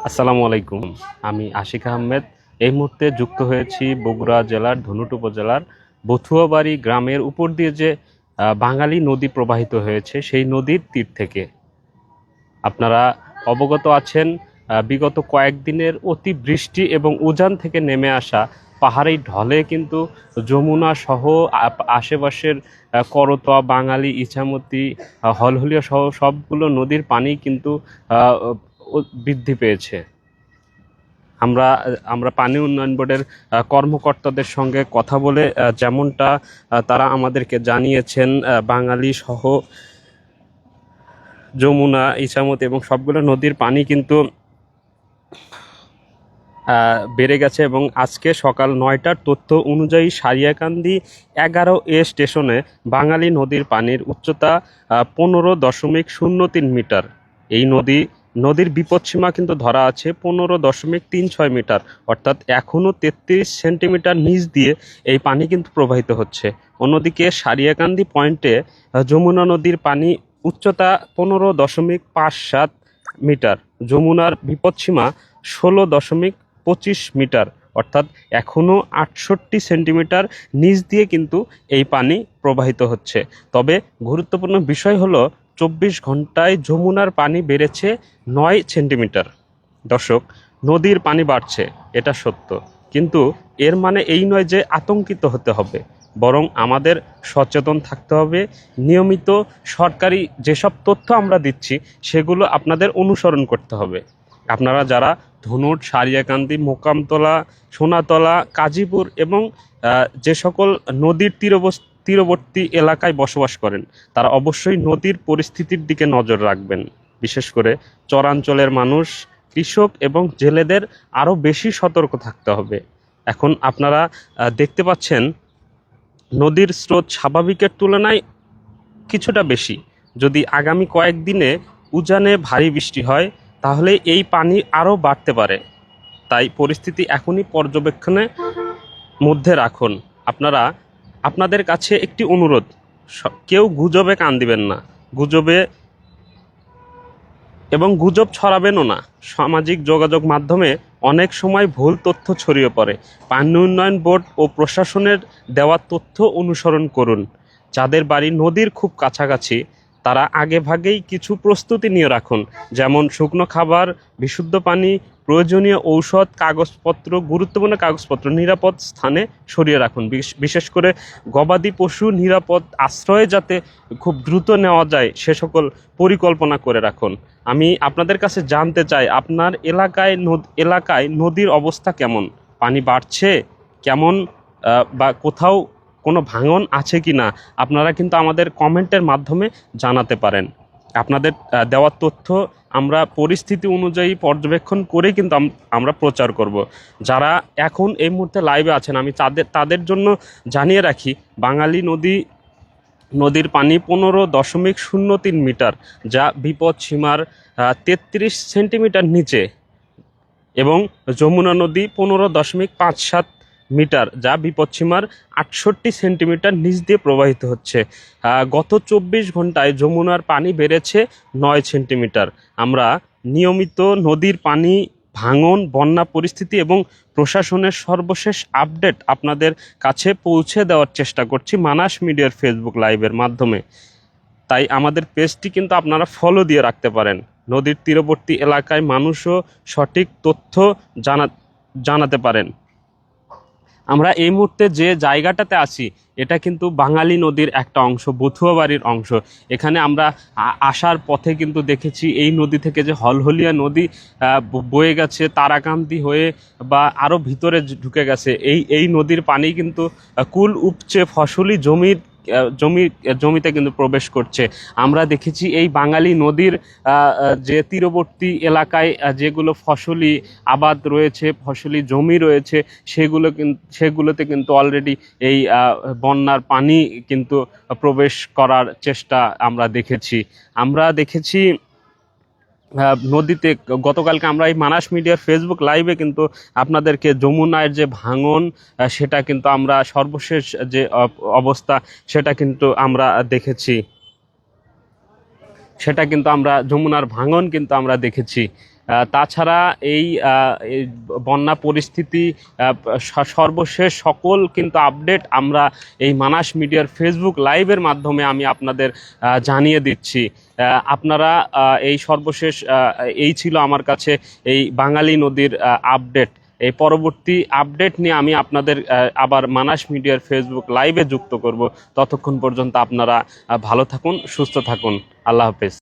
আসসালামু আলাইকুম। আমি আশিক আহমেদ। এই মুহূর্তে যুক্ত হয়েছি বগুড়া জেলার ধুনট উপজেলার বথুয়াবাড়ি গ্রামের উপর দিয়ে যে বাঙালি নদী প্রবাহিত হয়েছে সেই নদীর তীর থেকে। আপনারা অবগত আছেন, বিগত কয়েকদিনের অতি বৃষ্টি এবং উজান থেকে নেমে আসা পাহাড়ি ঢলে কিন্তু যমুনা সহ আশেপাশের করতোয়া, বাঙালি, ইছামতি, হলহলিয়া সহ সবগুলো নদীর পানি কিন্তু বৃদ্ধি পেয়েছে। আমরা আমরা পানি উন্নয়ন বোর্ডের কর্মকর্তাদের সঙ্গে কথা বলে যেমনটা তারা আমাদেরকে জানিয়েছেন, বাঙালি সহ যমুনা, ইছামতি এবং সবগুলো নদীর পানি কিন্তু বেড়ে গেছে এবং আজকে সকাল ৯টার তথ্য অনুযায়ী সারিয়াকান্দি 11A স্টেশনে বাঙালি নদীর পানির উচ্চতা 15.03 মিটার। এই নদীর বিপদসীমা কিন্তু ধরা আছে 15.36 মিটার, অর্থাৎ এখনও 33 সেন্টিমিটার নিচ দিয়ে এই পানি কিন্তু প্রবাহিত হচ্ছে। অন্যদিকে সারিয়াকান্দি পয়েন্টে যমুনা নদীর পানি উচ্চতা 15.57 মিটার। যমুনার বিপদসীমা 16.25 মিটার, অর্থাৎ এখনও 68 সেন্টিমিটার নিচ দিয়ে কিন্তু এই পানি প্রবাহিত হচ্ছে। তবে গুরুত্বপূর্ণ বিষয় হলো 24 ঘন্টায় যমুনার পানি বেড়েছে 9 সেন্টিমিটার। দর্শক, নদীর পানি বাড়ছে, এটা সত্য, কিন্তু এর মানে এই নয় যে আতঙ্কিত হতে হবে, বরং আমাদের সচেতন থাকতে হবে। নিয়মিত সরকারি যেসব তথ্য আমরা দিচ্ছি সেগুলো আপনাদের অনুসরণ করতে হবে। আপনারা যারা ধুনট, সারিয়াকান্দি, মোকামতলা, সোনাতলা, কাজীপুর এবং যে সকল নদীর তীরবর্তী এলাকায় বসবাস করেন, তারা অবশ্যই নদীর পরিস্থিতির দিকে নজর রাখবেন। বিশেষ করে চরাঞ্চলের মানুষ, কৃষক এবং জেলেদের আরও বেশি সতর্ক থাকতে হবে। এখন আপনারা দেখতে পাচ্ছেন নদীর স্রোত স্বাভাবিকের তুলনায় কিছুটা বেশি। যদি আগামী কয়েকদিনে উজানে ভারী বৃষ্টি হয় তাহলে এই পানি আরও বাড়তে পারে। তাই পরিস্থিতি এখনই পর্যবেক্ষণের মধ্যে রাখুন। আপনাদের কাছে একটি অনুরোধ, কেউ গুজবে কান দিবেন না, গুজব ছড়াবেনও না। সামাজিক যোগাযোগ মাধ্যমে অনেক সময় ভুল তথ্য ছড়িয়ে পড়ে। পানি উন্নয়ন বোর্ড ও প্রশাসনের দেওয়া তথ্য অনুসরণ করুন। যাদের বাড়ি নদীর খুব কাছাকাছি তারা আগেভাগেই কিছু প্রস্তুতি নিয়ে রাখুন, যেমন শুকনো খাবার, বিশুদ্ধ পানি, প্রয়োজনীয় ঔষধ, কাগজপত্র, গুরুত্বপূর্ণ কাগজপত্র নিরাপদ স্থানে সরিয়ে রাখুন। বিশেষ করে গবাদি পশু নিরাপদ আশ্রয়ে যাতে খুব দ্রুত নেওয়া যায় সে সকল পরিকল্পনা করে রাখুন। আমি আপনাদের কাছে জানতে চাই, আপনার এলাকায় নদীর অবস্থা কেমন? পানি বাড়ছে কেমন, বা কোথাও কোনো ভাঙন আছে কি না? আপনারা কিন্তু আমাদের কমেন্টের মাধ্যমে জানাতে পারেন। আপনাদের দেওয়ার তথ্য আমরা পরিস্থিতি অনুযায়ী পর্যবেক্ষণ করে কিন্তু আমরা প্রচার করব। যারা এখন এই মুহূর্তে লাইভে আছেন, আমি তাদের জন্য জানিয়ে রাখি, বাঙালি নদীর পানি 15.03 মিটার, যা বিপদ সীমার 33 সেন্টিমিটার নিচে, এবং যমুনা নদী 15.57 মিটার, যা বিপদসীমার 68 সেন্টিমিটার নিচ দিয়ে প্রবাহিত হচ্ছে। গত 24 ঘন্টায় যমুনার পানি বেড়েছে 9 সেন্টিমিটার। আমরা নিয়মিত নদীর পানি, ভাঙন, বন্যা পরিস্থিতি এবং প্রশাসনের সর্বশেষ আপডেট আপনাদের কাছে পৌঁছে দেওয়ার চেষ্টা করছি মানাস মিডিয়ার ফেসবুক লাইভের মাধ্যমে। তাই আমাদের পেজটি কিন্তু আপনারা ফলো দিয়ে রাখতে পারেন। নদীর তীরবর্তী এলাকায় মানুষও সঠিক তথ্য জানাতে পারেন। আমরা এই মুহূর্তে যে জায়গাটাতে আছি এটা কিন্তু বাঙালি নদীর একটা অংশ, বথুয়াবাড়ির অংশ। এখানে আমরা আসার পথে কিন্তু দেখেছি এই নদী থেকে যে হলহলিয়া নদী বয়ে গেছে তারাকান্দি হয়ে বা আরও ভিতরে ঢুকে গেছে। এই নদীর পানি কিন্তু কুল উপচে ফসলি জমিতে কিন্তু প্রবেশ করছে। আমরা দেখেছি এই বাঙালি নদীর যে তীরবর্তী এলাকায় যেগুলো ফসলি আবাদ রয়েছে, ফসলি জমি রয়েছে, সেগুলোতে কিন্তু অলরেডি এই বন্যার পানি কিন্তু প্রবেশ করার চেষ্টা আমরা দেখেছি নদীতে। গতকালকে আমরা এই মানাস মিডিয়ার ফেসবুক লাইভে কিন্তু আপনাদেরকে যমুনার যে ভাঙন, সেটা কিন্তু আমরা সর্বশেষ যে অবস্থা সেটা কিন্তু আমরা দেখেছি, যমুনার ভাঙন কিন্তু আমরা দেখেছি। তাছাড়া এই বন্যা পরিস্থিতি সর্বশেষ সকল কিন্তু আপডেট আমরা এই মানাস মিডিয়ার ফেসবুক লাইভের মাধ্যমে আমি আপনাদের জানিয়ে দিচ্ছি। আপনারা এই সর্বশেষ এই ছিল আমার কাছে এই বাঙালি নদীর আপডেট। এই পরবর্তী আপডেট নিয়ে আমি আপনাদের আবার মানাস মিডিয়ার ফেসবুক লাইভে যুক্ত করব। ততক্ষণ পর্যন্ত আপনারা ভালো থাকুন, সুস্থ থাকুন। আল্লাহ হাফেজ।